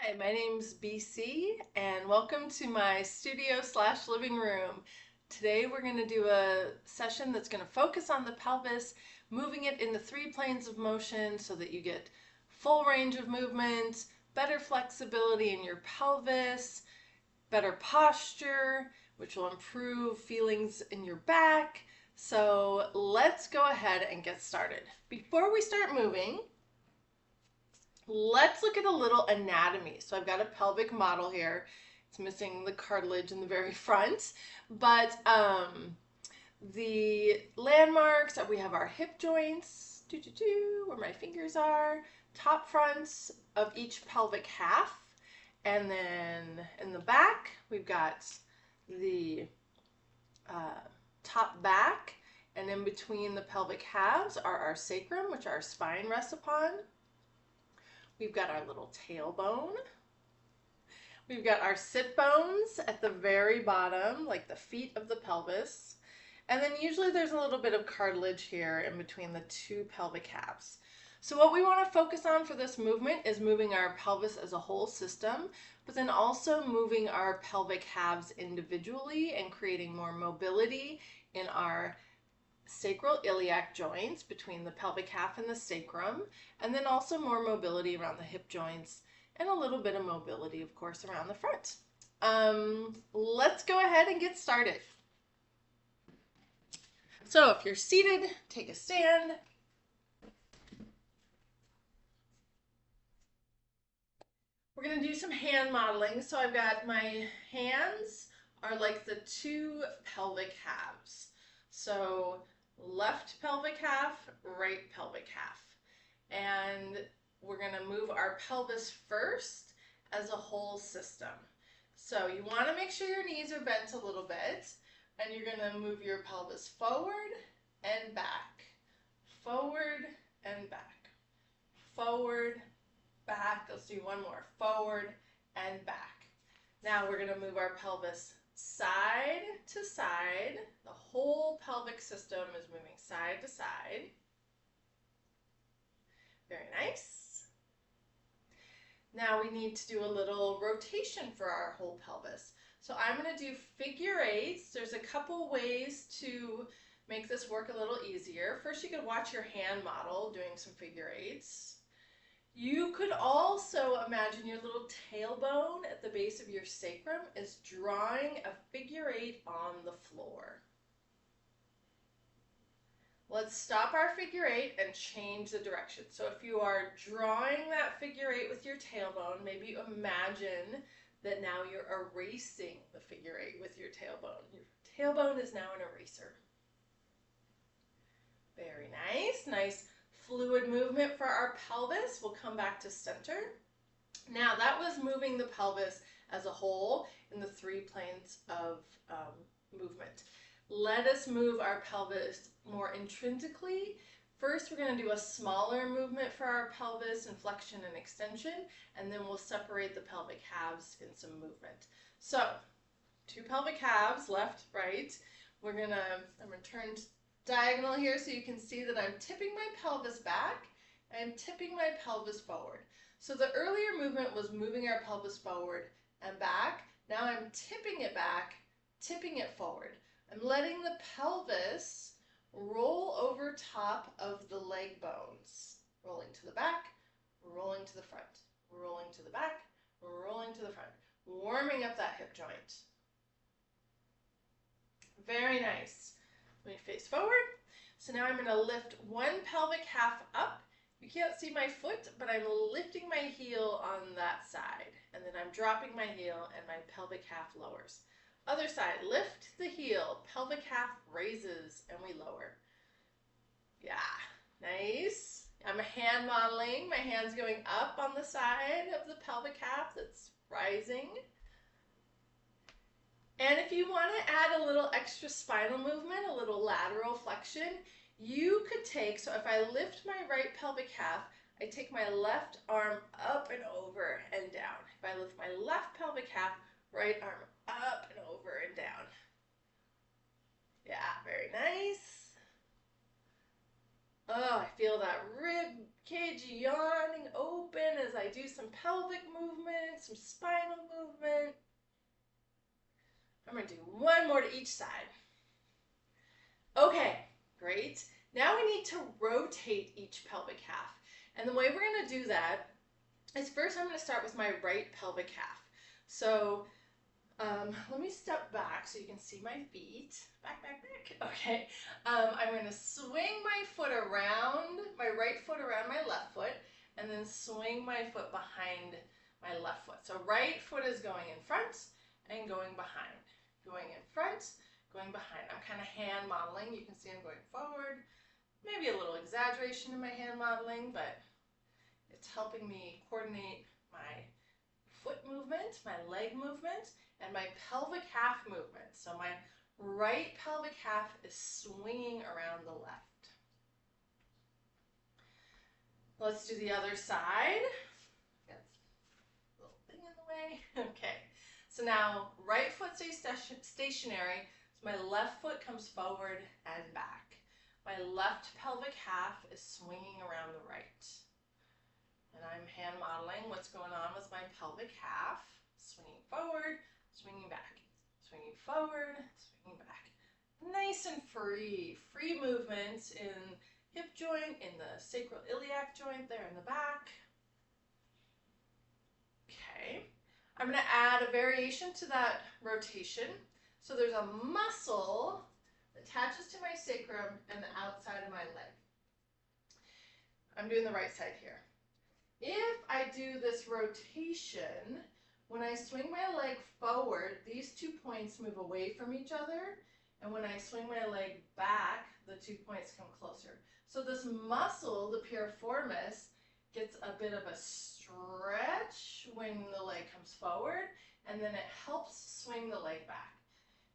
Hi, my name's BC and welcome to my studio / living room. Today we're going to do a session that's going to focus on the pelvis, moving it in the 3 planes of motion so that you get full range of movement, better flexibility in your pelvis, better posture, which will improve feelings in your back. So let's go ahead and get started. Before we start moving, let's look at a little anatomy. So I've got a pelvic model here. It's missing the cartilage in the very front, but the landmarks are we have our hip joints, where my fingers are, top fronts of each pelvic half, and then in the back we've got the top back, and in between the pelvic halves are our sacrum, which our spine rests upon. We've got our little tailbone. We've got our sit bones at the very bottom, like the feet of the pelvis. And then usually there's a little bit of cartilage here in between the 2 pelvic halves. So what we want to focus on for this movement is moving our pelvis as a whole system, but then also moving our pelvic halves individually and creating more mobility in our sacral iliac joints between the pelvic half and the sacrum, and then also more mobility around the hip joints and a little bit of mobility, of course, around the front. Let's go ahead and get started. So if you're seated, take a stand. We're going to do some hand modeling. So I've got my hands are like the 2 pelvic halves. So left pelvic half, right pelvic half. And we're going to move our pelvis first as a whole system. So you want to make sure your knees are bent a little bit, and you're going to move your pelvis forward and back, forward and back, forward, back. Let's do one more, forward and back. Now we're going to move our pelvis side to side. The whole pelvic system is moving side to side. Very nice. Now we need to do a little rotation for our whole pelvis. So I'm going to do figure eights. There's a couple ways to make this work a little easier. First, you could watch your hand model doing some figure eights. You could also imagine your little tailbone at the base of your sacrum is drawing a figure eight on the floor. Let's stop our figure eight and change the direction. So if you are drawing that figure eight with your tailbone, maybe you imagine that now you're erasing the figure eight with your tailbone. Your tailbone is now an eraser. Very nice. Nice fluid movement for our pelvis. We'll come back to center. Now that was moving the pelvis as a whole in the 3 planes of movement. Let us move our pelvis more intrinsically. First, we're going to do a smaller movement for our pelvis in flexion and extension, and then we'll separate the pelvic halves in some movement. So, 2 pelvic halves, left, right. I'm going to turn diagonal here so you can see that I'm tipping my pelvis back and tipping my pelvis forward. So the earlier movement was moving our pelvis forward and back. Now I'm tipping it back, tipping it forward. I'm letting the pelvis roll over top of the leg bones. Rolling to the back, rolling to the front, rolling to the back, rolling to the front. Warming up that hip joint. Very nice. Let me face forward. So now I'm going to lift one pelvic half up. You can't see my foot, but I'm lifting my heel on that side. And then I'm dropping my heel and my pelvic half lowers. Other side, lift the heel, pelvic half raises, and we lower. Yeah, nice. I'm hand modeling. My hand's going up on the side of the pelvic half that's rising. And if you want to add a little extra spinal movement, a little lateral flexion, you could take, so if I lift my right pelvic half, I take my left arm up and over and down. If I lift my left pelvic half, right arm up and over and down. Yeah, very nice. Oh, I feel that rib cage yawning open as I do some pelvic movement, some spinal movement. I'm going to do one more to each side. Okay, great. Now we need to rotate each pelvic half. And the way we're going to do that is first I'm going to start with my right pelvic half. So let me step back so you can see my feet. Back, back, back. Okay. I'm going to swing my foot around, my right foot around my left foot, and then swing my foot behind my left foot. So right foot is going in front and going behind. Going in front, going behind. I'm kind of hand modeling. You can see I'm going forward. Maybe a little exaggeration in my hand modeling, but it's helping me coordinate my foot movement, my leg movement, and my pelvic half movement. So my right pelvic half is swinging around the left. Let's do the other side. Got a little thing in the way. Okay. So now right foot stays stationary. So my left foot comes forward and back. My left pelvic half is swinging around the right. And I'm hand modeling what's going on with my pelvic half. Swinging forward, swinging back, swinging forward, swinging back. Nice and free. Free movements in hip joint, in the sacroiliac joint there in the back. Okay. I'm going to add a variation to that rotation. So there's a muscle that attaches to my sacrum and the outside of my leg. I'm doing the right side here. If I do this rotation, when I swing my leg forward, these 2 points move away from each other. And when I swing my leg back, the 2 points come closer. So this muscle, the piriformis, gets a bit of a stretch when the leg comes forward, and then it helps swing the leg back.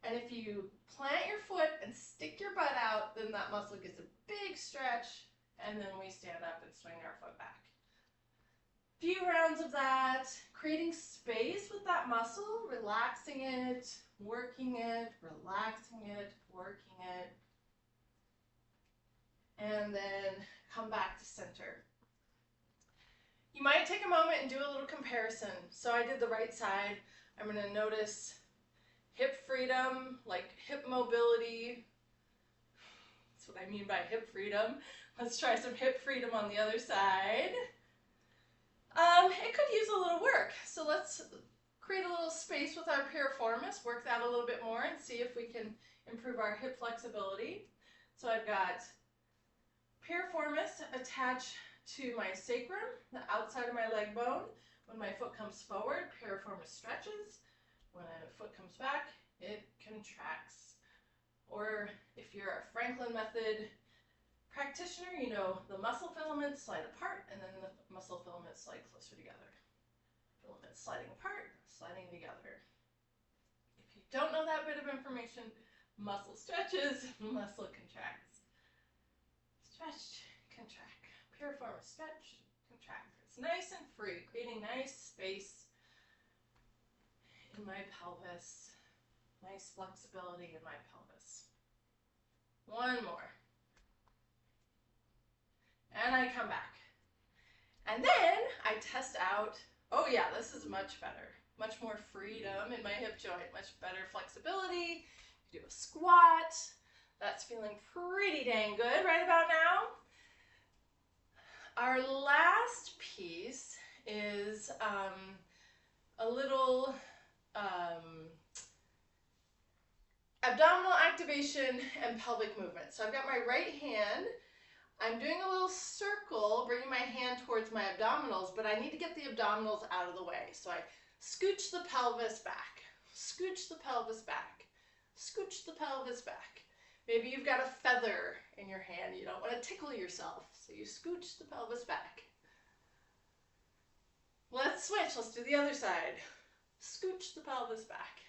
And if you plant your foot and stick your butt out, then that muscle gets a big stretch, and then we stand up and swing our foot back. Few rounds of that, creating space with that muscle, relaxing it, working it, relaxing it, working it, and then come back to center. You might take a moment and do a little comparison. So I did the right side. I'm going to notice hip freedom, like hip mobility. That's what I mean by hip freedom. Let's try some hip freedom on the other side. It could use a little work. So let's create a little space with our piriformis, work that a little bit more and see if we can improve our hip flexibility. So I've got piriformis attached to my sacrum, the outside of my leg bone. When my foot comes forward, piriformis stretches. When a foot comes back, it contracts. Or if you're a Franklin method practitioner, you know the muscle filaments slide apart and then the muscle filaments slide closer together. Filaments sliding apart, sliding together. If you don't know that bit of information, muscle stretches, muscle contracts. Stretch, contract. Piriformis stretch, contract. It's nice and free, creating nice space in my pelvis. Nice flexibility in my pelvis. One more. And I come back. And then I test out, oh yeah, this is much better. Much more freedom in my hip joint, much better flexibility. Do a squat. That's feeling pretty dang good right about now. Our last piece is a little abdominal activation and pelvic movement. So I've got my right hand. I'm doing a little circle, bringing my hand towards my abdominals, but I need to get the abdominals out of the way. So I scooch the pelvis back, scooch the pelvis back, scooch the pelvis back. Maybe you've got a feather in your hand. You don't want to tickle yourself, so you scooch the pelvis back. Let's switch. Let's do the other side. Scooch the pelvis back.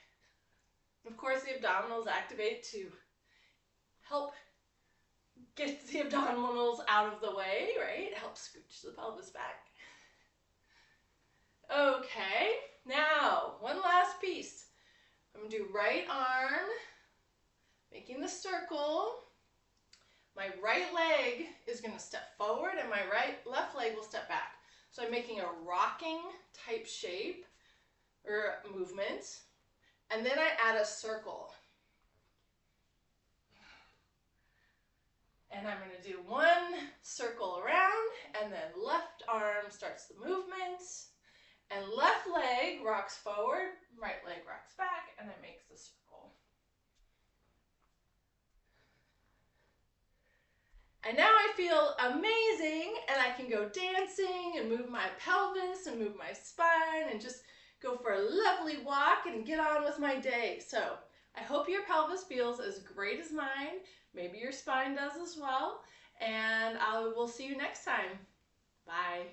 Of course, the abdominals activate to help get the abdominals out of the way, right? Help scooch the pelvis back. Okay, now one last piece. I'm going to do right arm, making the circle, My right leg is going to step forward and my left leg will step back. So I'm making a rocking type shape or movement. And then I add a circle. And I'm going to do one circle around, and then left arm starts the movement, and left leg rocks forward, right leg rocks back, and I make the circle. And now I feel amazing, and I can go dancing and move my pelvis and move my spine and just go for a lovely walk and get on with my day. So I hope your pelvis feels as great as mine. Maybe your spine does as well. And I will see you next time. Bye.